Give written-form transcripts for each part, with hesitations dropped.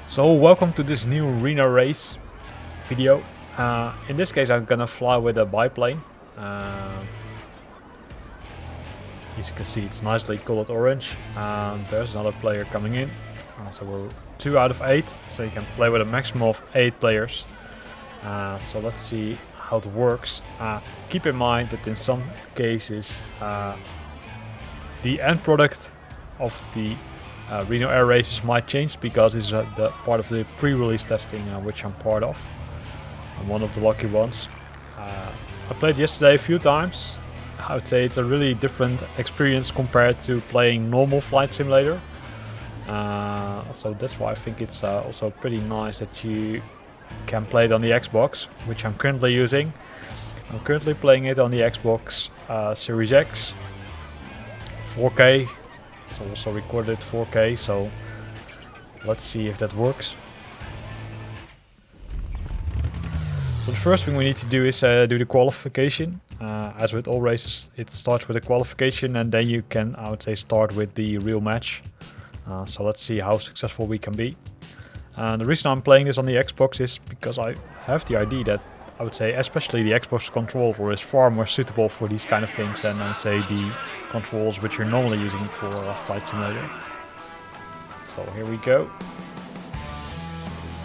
So welcome to this new Reno race video. In this case I'm gonna fly with a biplane. As you can see, it's nicely colored orange, and there's another player coming in. So we're 2 out of 8, so you can play with a maximum of 8 players. So let's see how it works. Keep in mind that in some cases the end product of the Reno Air Races might change, because this is the part of the pre-release testing which I'm part of. I'm one of the lucky ones. I played yesterday a few times. I would say it's a really different experience compared to playing normal Flight Simulator. So that's why I think it's also pretty nice that you can play it on the Xbox, which I'm currently using. I'm currently playing it on the Xbox Series X, 4K. It's also recorded 4K, so let's see if that works. So the first thing we need to do is do the qualification. As with all races, it starts with a qualification, and then you can, I would say, start with the real match. So let's see how successful we can be. And the reason I'm playing this on the Xbox is because I have the idea that, I would say, especially the Xbox controller is far more suitable for these kind of things than, I would say, the controls which you're normally using for Flight Simulator. So here we go.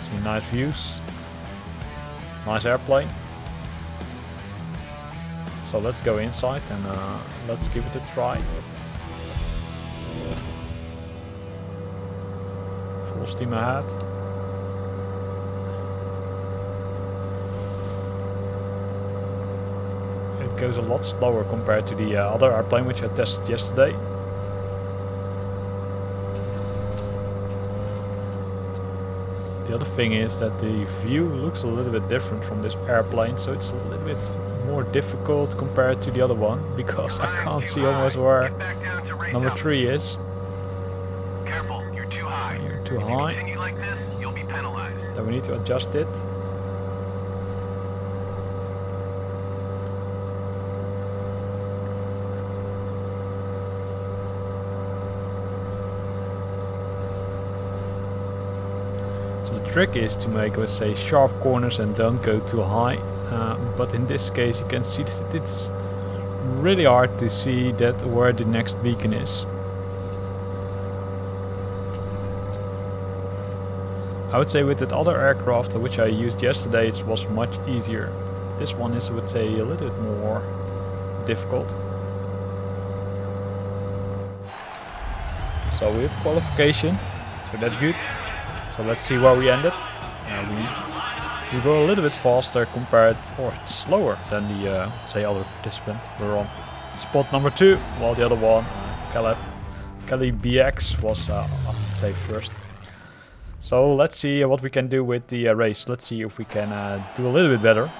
See nice views. Nice airplane. So let's go inside and let's give it a try. Full steam ahead. It goes a lot slower compared to the other airplane which I tested yesterday. The other thing is that the view looks a little bit different from this airplane, so it's a little bit more difficult compared to the other one, because I can't see almost where number 3 is. Careful, you're too high. You're too high. If you continue like this, you'll be penalized. Then we need to adjust it. So the trick is to make, let's say, sharp corners and don't go too high. But in this case you can see that it's really hard to see that where the next beacon is. I would say with that other aircraft which I used yesterday, it was much easier. This one is, I would say, a little bit more difficult. So we had qualification, so that's good. So let's see where we ended. We were a little bit faster compared, or slower than the say other participant. We're on spot number 2, while the other one, Kelly BX, was I would say first. So let's see what we can do with the race. Let's see if we can do a little bit better.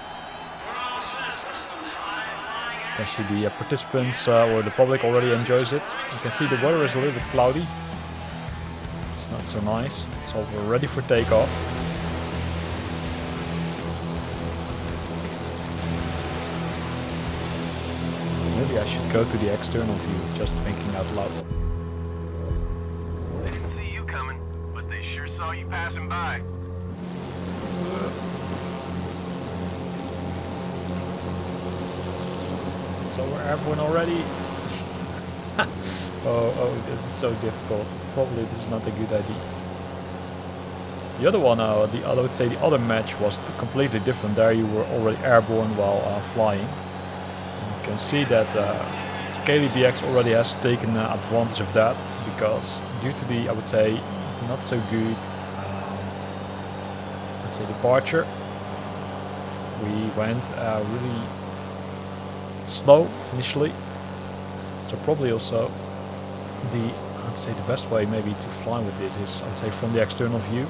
You can see the participants or the public already enjoys it. You can see the weather is a little bit cloudy. It's not so nice. So we're ready for takeoff. Maybe I should go to the external view, just thinking out loud. They didn't see you coming, but they sure saw you passing by. So we're airborne already. oh, this is so difficult. Probably this is not a good idea. The other one, I would say the other match was completely different. There you were already airborne while flying. You can see that KBBX already has taken advantage of that, because due to the, I would say, not so good let's say departure, we went really slow initially. So probably also I'd say the best way maybe to fly with this is, I'd say, from the external view,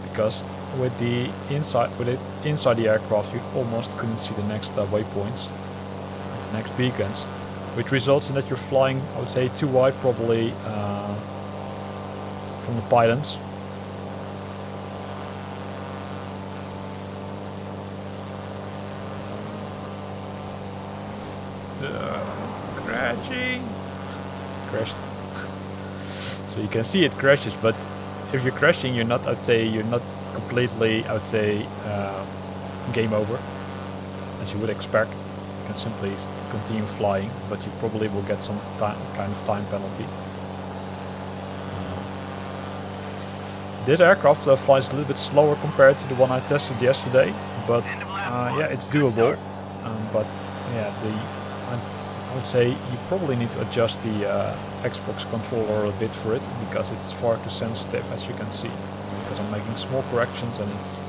because with the inside the aircraft you almost couldn't see the next waypoints, next beacons, which results in that you're flying, I would say, too wide probably from the pylons. Crashing. Crashed. So you can see it crashes, but if you're crashing, you're not. I'd say you're not completely. I would say game over, as you would expect. You can simply continue flying, but you probably will get some kind of time penalty. This aircraft flies a little bit slower compared to the one I tested yesterday, but yeah, it's doable. But yeah, I would say you probably need to adjust the Xbox controller a bit for it, because it's far too sensitive, as you can see. Because I'm making small corrections and it's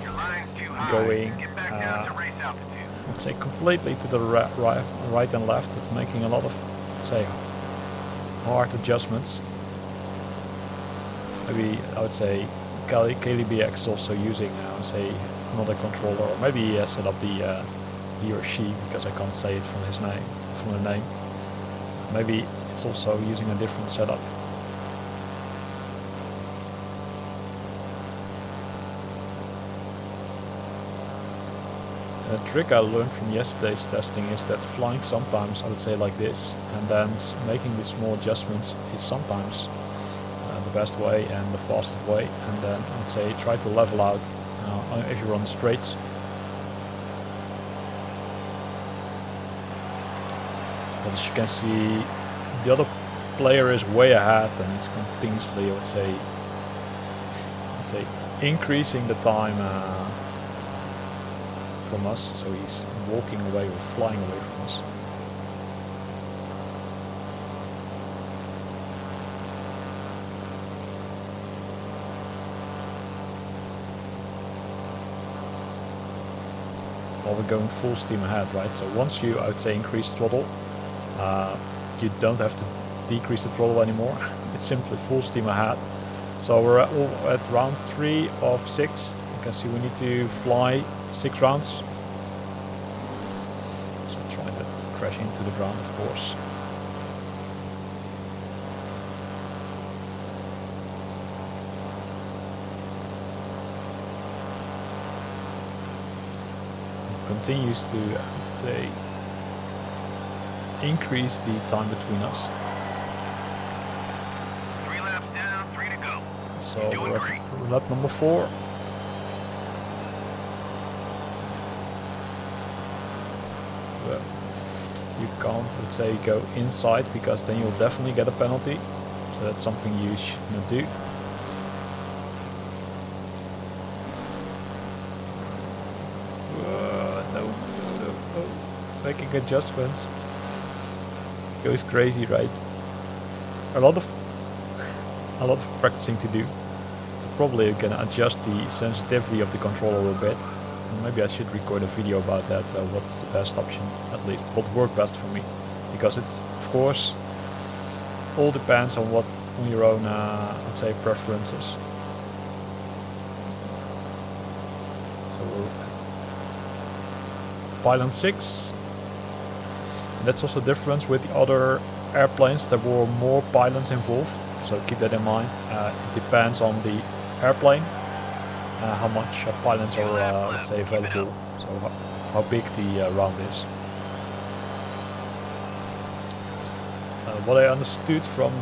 going, I'd say, completely to the right and left. It's making a lot of, say, hard adjustments. Maybe I would say KLBX is also using, say, another controller, or maybe he has set up the he or she, because I can't say it from his name, from the name. Maybe it's also using a different setup. The trick I learned from yesterday's testing is that flying sometimes, I would say, like this, and then making these small adjustments is sometimes the best way and the fastest way. And then I would say try to level out if you're on the straights. But as you can see, the other player is way ahead and it's continuously, I would say increasing the time from us. So he's walking away or flying away from us. While we're going full steam ahead, right? So once you, I would say, increase throttle, you don't have to decrease the throttle anymore. It's simply full steam ahead. So we're at round 3 of 6. You can see we need to fly 6 rounds. So try not to crash into the ground, of course. Continues to, I'd say, increase the time between us. 3 laps down, 3 to go. So we're at lap number 4. But you can't, let's say, go inside, because then you'll definitely get a penalty. So that's something you should not do. Making adjustments. Goes crazy, right? A lot of practicing to do. So probably gonna adjust the sensitivity of the controller a bit. And maybe I should record a video about that. What's the best option, at least what worked best for me, because it's, of course, all depends on your own, I'd say, preferences. So we're at pylon 6. That's also the difference with the other airplanes. There were more pylons involved, so keep that in mind. It depends on the airplane, how much pylons are, let's say, available, so how big the round is. What I understood from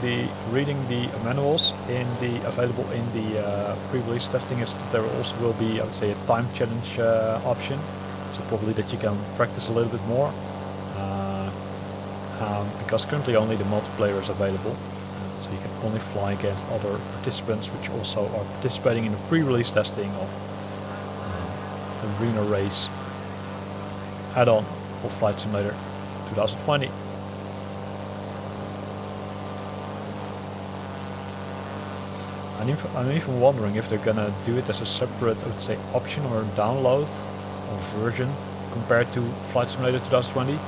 reading the manuals available in the pre-release testing is that there also will be, I would say, a time challenge option, so probably that you can practice a little bit more. Because currently only the multiplayer is available, so you can only fly against other participants which also are participating in the pre-release testing of the Reno Race add-on for Flight Simulator 2020. I'm even wondering if they're gonna do it as a separate, I would say, option or download or version compared to Flight Simulator 2020.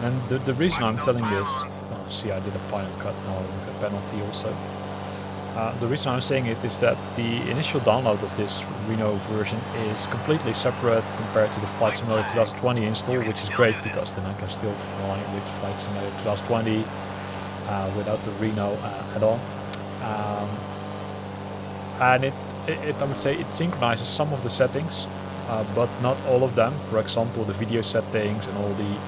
And the reason I'm telling this, oh, see, I did a pylon cut, now with a penalty also. The reason I'm saying it is that the initial download of this Reno version is completely separate compared to the Flight Simulator 2020 install, which is great, because then I can still fly with Flight Simulator 2020 without the Reno add-on. And it, I would say, it synchronizes some of the settings, but not all of them. For example, the video settings and all the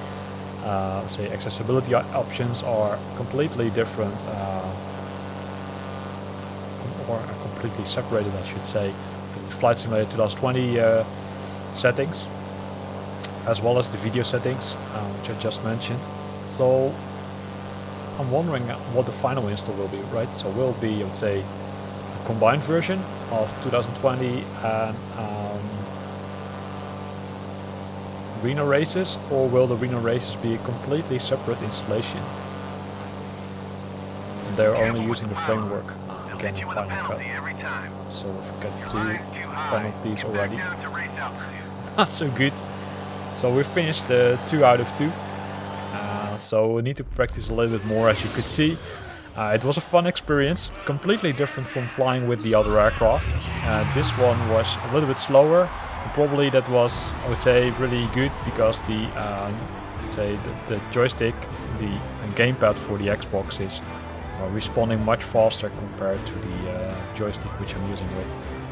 say accessibility options are completely different, or are completely separated, I should say, from the Flight Simulator 2020 settings, as well as the video settings, which I just mentioned. So I'm wondering what the final install will be, right? So will be, I would say, a combined version of 2020 and Reno Races, or will the Reno Races be a completely separate installation? And they're only using the framework again in Final Cut. So we've got 2 penalties already. Not so good. So we finished 2 out of 2. So we need to practice a little bit more, as you could see. It was a fun experience, completely different from flying with the other aircraft. This one was a little bit slower, and probably that was, I would say, really good because the the joystick, the gamepad for the Xbox is responding much faster compared to the joystick which I'm using with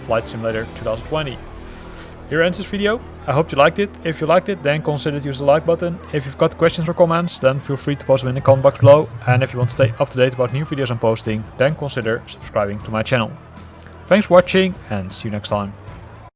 Flight Simulator 2020. Here ends this video. I hope you liked it. If you liked it, then consider to use the like button. If you've got questions or comments, then feel free to post them in the comment box below. And if you want to stay up to date about new videos I'm posting, then consider subscribing to my channel. Thanks for watching and see you next time.